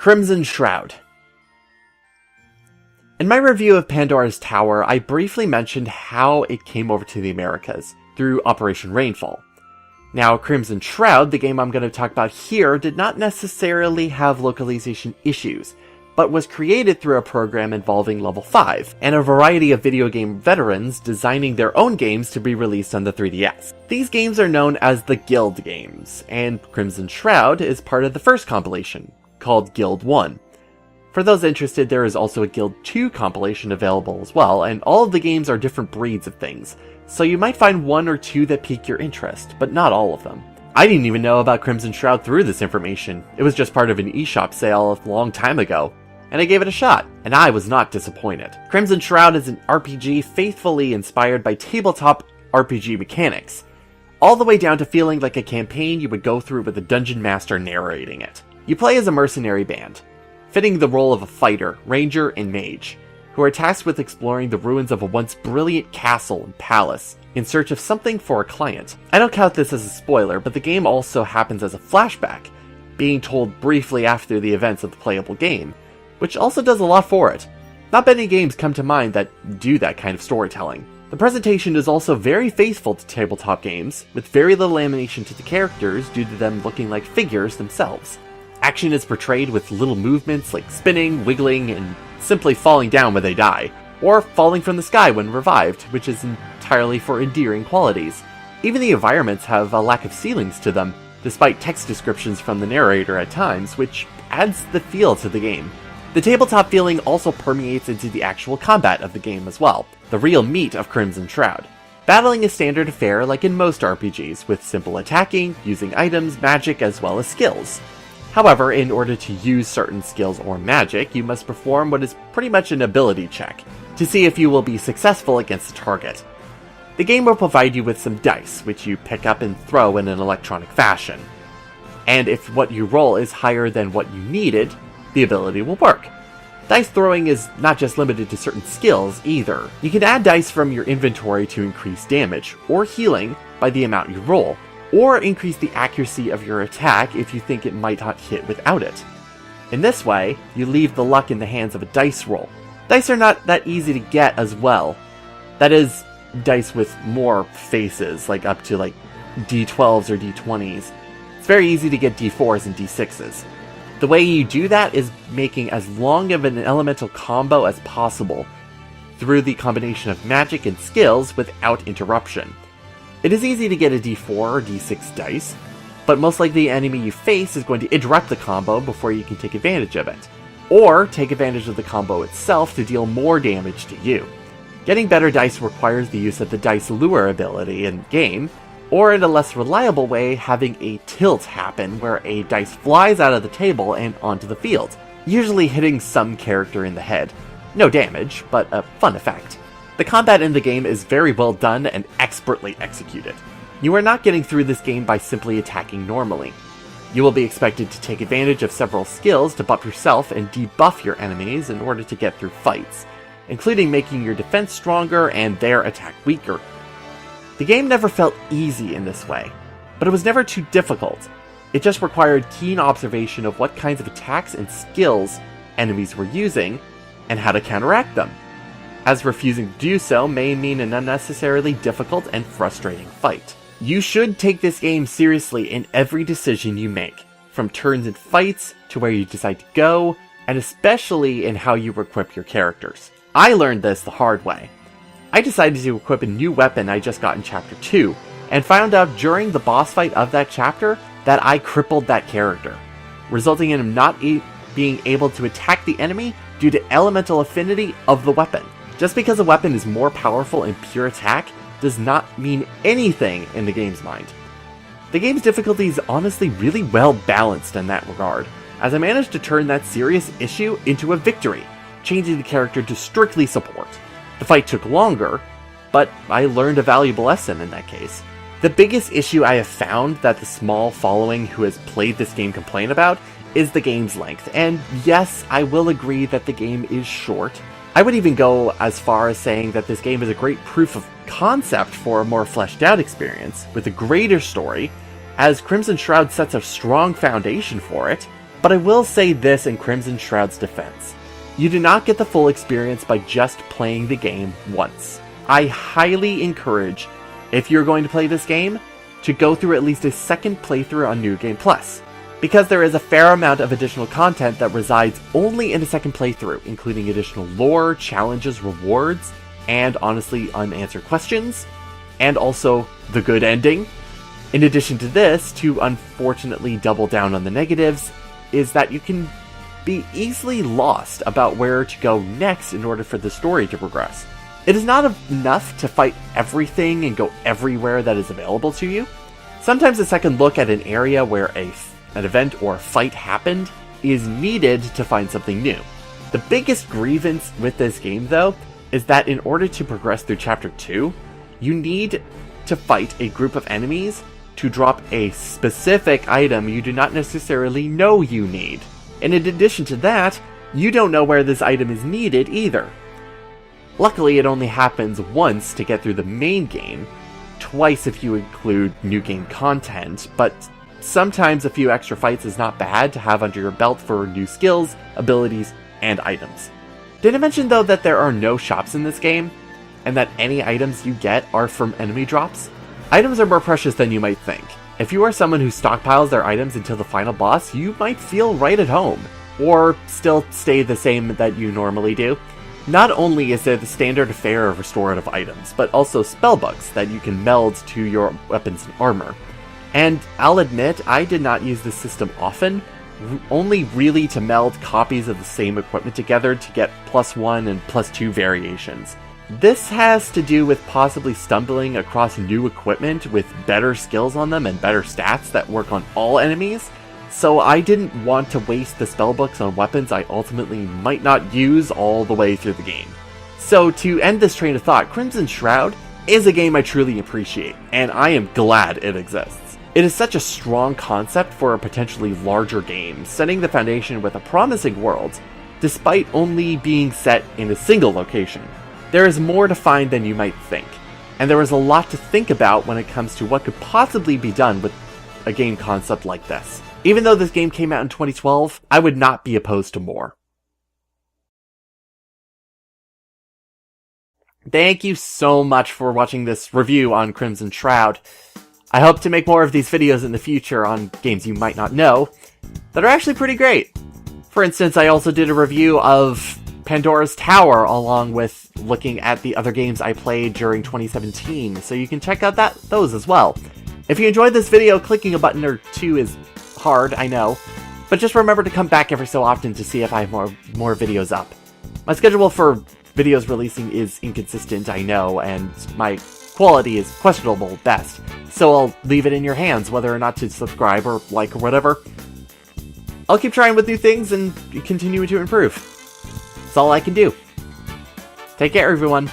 Crimson Shroud. In my review of Pandora's Tower, I briefly mentioned how it came over to the Americas through Operation Rainfall. Now, Crimson Shroud, the game I'm going to talk about here, did not necessarily have localization issues, but was created through a program involving Level 5, and a variety of video game veterans designing their own games to be released on the 3DS. These games are known as the Guild games, and Crimson Shroud is part of the first compilation, called Guild 1. For those interested, there is also a Guild 2 compilation available as well, and all of the games are different breeds of things, so you might find one or two that pique your interest, but not all of them. I didn't even know about Crimson Shroud through this information. It was just part of an eShop sale a long time ago, and I gave it a shot, and I was not disappointed. Crimson Shroud is an RPG faithfully inspired by tabletop RPG mechanics, all the way down to feeling like a campaign you would go through with a dungeon master narrating it. You play as a mercenary band, fitting the role of a fighter, ranger, and mage, who are tasked with exploring the ruins of a once brilliant castle and palace in search of something for a client. I don't count this as a spoiler, but the game also happens as a flashback, being told briefly after the events of the playable game, which also does a lot for it. Not many games come to mind that do that kind of storytelling. The presentation is also very faithful to tabletop games, with very little animation to the characters due to them looking like figures themselves. Action is portrayed with little movements like spinning, wiggling, and simply falling down when they die, or falling from the sky when revived, which is entirely for endearing qualities. Even the environments have a lack of ceilings to them, despite text descriptions from the narrator at times, which adds the feel to the game. The tabletop feeling also permeates into the actual combat of the game as well, the real meat of Crimson Shroud. Battling is standard affair like in most RPGs, with simple attacking, using items, magic, as well as skills. However, in order to use certain skills or magic, you must perform what is pretty much an ability check, to see if you will be successful against the target. The game will provide you with some dice, which you pick up and throw in an electronic fashion. And if what you roll is higher than what you needed, the ability will work. Dice throwing is not just limited to certain skills either. You can add dice from your inventory to increase damage, or healing by the amount you roll, or increase the accuracy of your attack if you think it might not hit without it. In this way, you leave the luck in the hands of a dice roll. Dice are not that easy to get as well. That is, dice with more faces, like up to D12s or D20s. It's very easy to get D4s and D6s. The way you do that is making as long of an elemental combo as possible through the combination of magic and skills without interruption. It is easy to get a D4 or D6 dice, but most likely the enemy you face is going to interrupt the combo before you can take advantage of it, or take advantage of the combo itself to deal more damage to you. Getting better dice requires the use of the dice lure ability in game, or in a less reliable way, having a tilt happen where a dice flies out of the table and onto the field, usually hitting some character in the head. No damage, but a fun effect. The combat in the game is very well done and expertly executed. You are not getting through this game by simply attacking normally. You will be expected to take advantage of several skills to buff yourself and debuff your enemies in order to get through fights, including making your defense stronger and their attack weaker. The game never felt easy in this way, but it was never too difficult. It just required keen observation of what kinds of attacks and skills enemies were using, and how to counteract them, as refusing to do so may mean an unnecessarily difficult and frustrating fight. You should take this game seriously in every decision you make, from turns and fights to where you decide to go, and especially in how you equip your characters. I learned this the hard way. I decided to equip a new weapon I just got in Chapter 2, and found out during the boss fight of that chapter that I crippled that character, resulting in him not being able to attack the enemy due to elemental affinity of the weapon. Just because a weapon is more powerful in pure attack does not mean anything in the game's mind. The game's difficulty is honestly really well balanced in that regard, as I managed to turn that serious issue into a victory, changing the character to strictly support. The fight took longer, but I learned a valuable lesson in that case. The biggest issue I have found that the small following who has played this game complain about is the game's length, and yes, I will agree that the game is short. I would even go as far as saying that this game is a great proof of concept for a more fleshed out experience, with a greater story, as Crimson Shroud sets a strong foundation for it, But I will say this in Crimson Shroud's defense. You do not get the full experience by just playing the game once. I highly encourage, if you're going to play this game, to go through at least a second playthrough on New Game Plus, because there is a fair amount of additional content that resides only in a second playthrough, including additional lore, challenges, rewards, and honestly unanswered questions, and also the good ending. In addition to this, to unfortunately double down on the negatives, is that you can be easily lost about where to go next in order for the story to progress. It is not enough to fight everything and go everywhere that is available to you. Sometimes a second look at an area where an event or fight happened is needed to find something new. The biggest grievance with this game, though, is that in order to progress through Chapter 2, you need to fight a group of enemies to drop a specific item you do not necessarily know you need. And in addition to that, you don't know where this item is needed either. Luckily, it only happens once to get through the main game, twice if you include new game content, but sometimes a few extra fights is not bad to have under your belt for new skills, abilities, and items. Did I mention though that there are no shops in this game, and that any items you get are from enemy drops? Items are more precious than you might think. If you are someone who stockpiles their items until the final boss, you might feel right at home, or still stay the same that you normally do. Not only is there the standard fare of restorative items, but also spellbooks that you can meld to your weapons and armor. And I'll admit, I did not use this system often, only really to meld copies of the same equipment together to get +1 and +2 variations. This has to do with possibly stumbling across new equipment with better skills on them and better stats that work on all enemies, so I didn't want to waste the spellbooks on weapons I ultimately might not use all the way through the game. So to end this train of thought, Crimson Shroud is a game I truly appreciate, and I am glad it exists. It is such a strong concept for a potentially larger game, setting the foundation with a promising world, despite only being set in a single location. There is more to find than you might think, and there is a lot to think about when it comes to what could possibly be done with a game concept like this. Even though this game came out in 2012, I would not be opposed to more. Thank you so much for watching this review on Crimson Shroud. I hope to make more of these videos in the future on games you might not know that are actually pretty great. For instance, I also did a review of Pandora's Tower along with looking at the other games I played during 2017, so you can check out those as well. If you enjoyed this video, clicking a button or two is hard, I know, but just remember to come back every so often to see if I have more videos up. My schedule for videos releasing is inconsistent, I know, and my quality is questionable at best, so I'll leave it in your hands whether or not to subscribe or like or whatever. I'll keep trying with new things and continue to improve. That's all I can do. Take care, everyone.